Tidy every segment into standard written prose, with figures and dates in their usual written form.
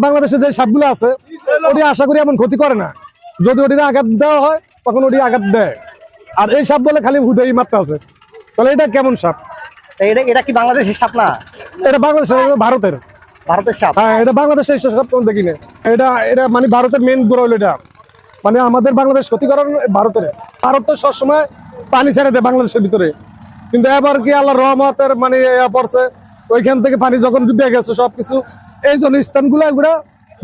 বাংলাদেশে যে সাপগুলো আছে ওটি আশা করি এমন ক্ষতি করে না, যদি ওটিতে আঘাত দেওয়া হয় তখন ওটি আঘাত দেয়। আর এই সাপ বলে খালি হুদেই মারতে আছে, তাহলে এটা কেমন সাপ? এটা কি বাংলাদেশের সাপ না? এটা বাংলাদেশের, ভারতের সাপ। হ্যাঁ, এটা বাংলাদেশের সাপ দেখি না। এটা মানে ভারতের মেন গুড় হলো এটা, মানে আমাদের বাংলাদেশ ক্ষতি করার ভারতের। ভারত তো সবসময় পানি ছেড়ে দেয় বাংলাদেশের ভিতরে, কিন্তু এবার কি আল্লাহ রহমতের মানে পড়ছে, ওইখান থেকে পানি যখন ডুবে গেছে সবকিছু, এই জন্য স্থানগুলো এগুলা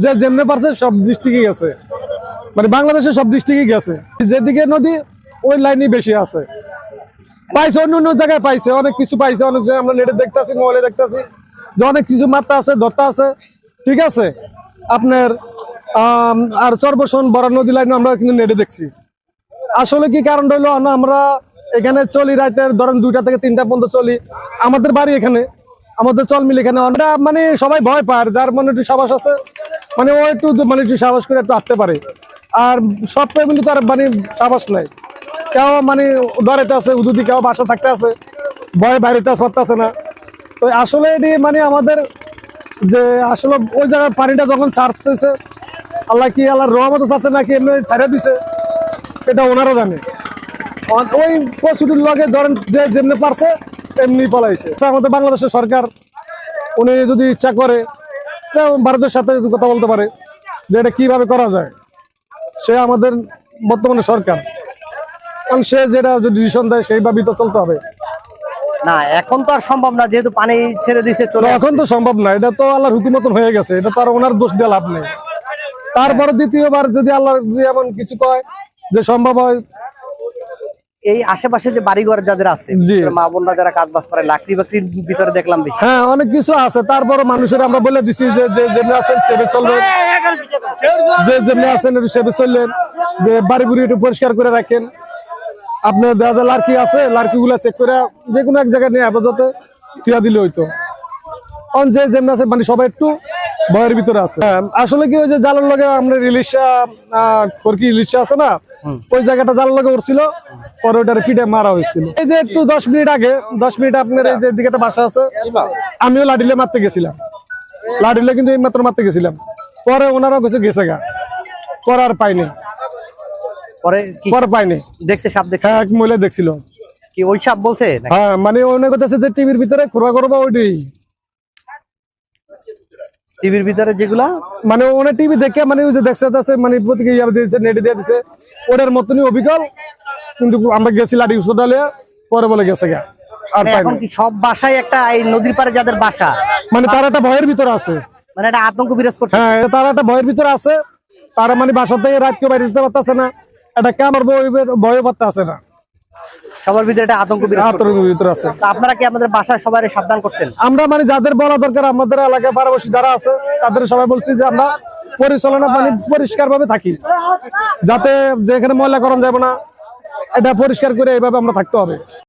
যে যেমনে পারছে সব ডিস্ট্রিক্টে গেছে, মানে বাংলাদেশের সব ডিস্ট্রিক্টে গেছে। যেদিকে নদী ওই লাইনই বেশি আছে, পাইছে অন্য অন্য জায়গায় পাইছে, অনেক কিছু পাইছে, অনেক জায়গায় আমরা নেটে দেখতেছি, মোবাইলে দেখতেছি যে অনেক কিছু মাত্রা আছে, ধরতা আছে, ঠিক আছে। আপনার আর চরবসন বড় নদী লাইন আমরা কিন্তু নেটে দেখছি। আসলে কি কারণ হইলো, আমরা এখানে চলি রাতের ধরেন 2টা থেকে 3টা পর্যন্ত চলি, আমাদের বাড়ি এখানে, আমাদের চল মিলে এখানে আমরা মানে সবাই ভয় পায়, যার মনে একটু সাহস আছে মানে ও একটু মানে একটু সাহস করে একটু আসতে পারে। আর সব ফ্যামিলি তো আর মানে সাহস নাই, কেউ মানে ডরেতে আছে, উদুদি কেউ বাসা থাকতে আছে, ভয় বাইরেতে পারতেছে না। তো আসলে এটি মানে আমাদের যে আসলে ওই জায়গায় পানিটা যখন ছাড়তেছে, আল্লাহ কি আল্লাহর রহমত আছে নাকি এমনি ছাড়া দিছে এটা ওনারা জানে। ওই প্রচুরের লগে ধরেন যে যেমনি পারছে এমনি পলাইছে। আমাদের বাংলাদেশের সরকার উনি যদি ইচ্ছা করে ভারতের সাথে কথা বলতে পারে যে এটা কিভাবে করা যায়, সে আমাদের বর্তমানে সরকার, কারণ সে যেটা ডিসিশন দেয় সেইভাবেই তো চলতে হবে। না এখন তো আর সম্ভব না, যেহেতু পানি ছেড়ে দিয়েছে চলে, এখন তো সম্ভব না, এটা তো আল্লাহর হুকুম মতন হয়ে গেছে, এটা তো আর ওনার দোষ দিয়ে লাভ নেই। তারপরে দ্বিতীয়বার যদি আল্লাহ এমন কিছু কয় যে সম্ভব হয়, এই আশেপাশে যে বাড়িঘর যাদের আছে, মা বোনরা যারা কাজ বাজ করে লাকড়ি বাকরির ভিতরে দেখলাম বেশি। হ্যাঁ, অনেক কিছু আছে। তারপরে মানুষের আমরা বলে দিছি যে যেমনি আছেন সেভাবে চলবেন, যে যেমনি আছেন একটু সেভাবে চললেন, যে বাড়ি বুড়ি একটু পরিষ্কার করে রাখেন। আপনার দাদা লাড়কি আছে, লাড়কি গুলা চেক করে যে কোনো এক জায়গায় নিয়ে হেফাজতে টিয়া দিলে হইতো। যে যেমনি আছে মানে সবাই একটু ভয়ের ভিতরে আছে। আসলে কি ওই যে জালের লগে আমরা ইলিশা খরকি ইলিশা আছে না, ওই জায়গাটা জালের লগে উঠছিল, পরে ওটার পিঠে মারা হয়েছিল। এই যে একটু 10 মিনিট আগে, 10 মিনিট আপনার এই যে দিকে একটা বাসা আছে, আমিও লাঠিলে মারতে গেছিলাম, লাঠিলে কিন্তু এই মাত্র মারতে গেছিলাম, পরে ওনারা কিছু গেছে গা, পরে আর পাইনি, পরে পাইনি। দেখছে সাপ দেখছে? হ্যাঁ, এক মহিলা দেখছিল। কি ওই সাপ বলছে? হ্যাঁ, মানে অনেক কথা যে টিভির ভিতরে খুঁড়া করবো ওইটাই, টিভির ভিতরে যেগুলা মানে ওনার টিভি দেখে মানে ওই যে দেখছে মানে প্রতিকে নেটে দিয়ে দিছে, ওটার মতনই অবিকল। কিন্তু আমরা গেছি লাঠি উঁচুটালে, পরে বলে গেছে গা, আর এখন কি সব বাসায় একটা এই নদীর পাড়ে যাদের বাসা, মানে তারা একটা ভয়ের ভিতরে আছে, মানে একটা আতঙ্ক বিরাজ করছে। হ্যাঁ, তারা একটা ভয়ের ভিতরে আছে, তারা মানে বাসা থেকে রাত কেউ বাইরে দিতে পারতেছে না, এটা কেমন ভয় পারতে আছে না, সবার ভিতরে একটা আতঙ্ক ভিতরে আছে। আপনারা কি আপনাদের বাসায় সবাই সাবধান করছেন? আমরা মানে যাদের বলা দরকার, আমাদের এলাকায় পাড়াপড়শি যারা আছে তাদের সবাই বলছি যে আমরা পরিচালনা মানে পরিষ্কার ভাবে থাকি, যাতে যেখানে ময়লা করণ যাবে না, এটা পরিষ্কার করে এইভাবে আমরা থাকতে হবে।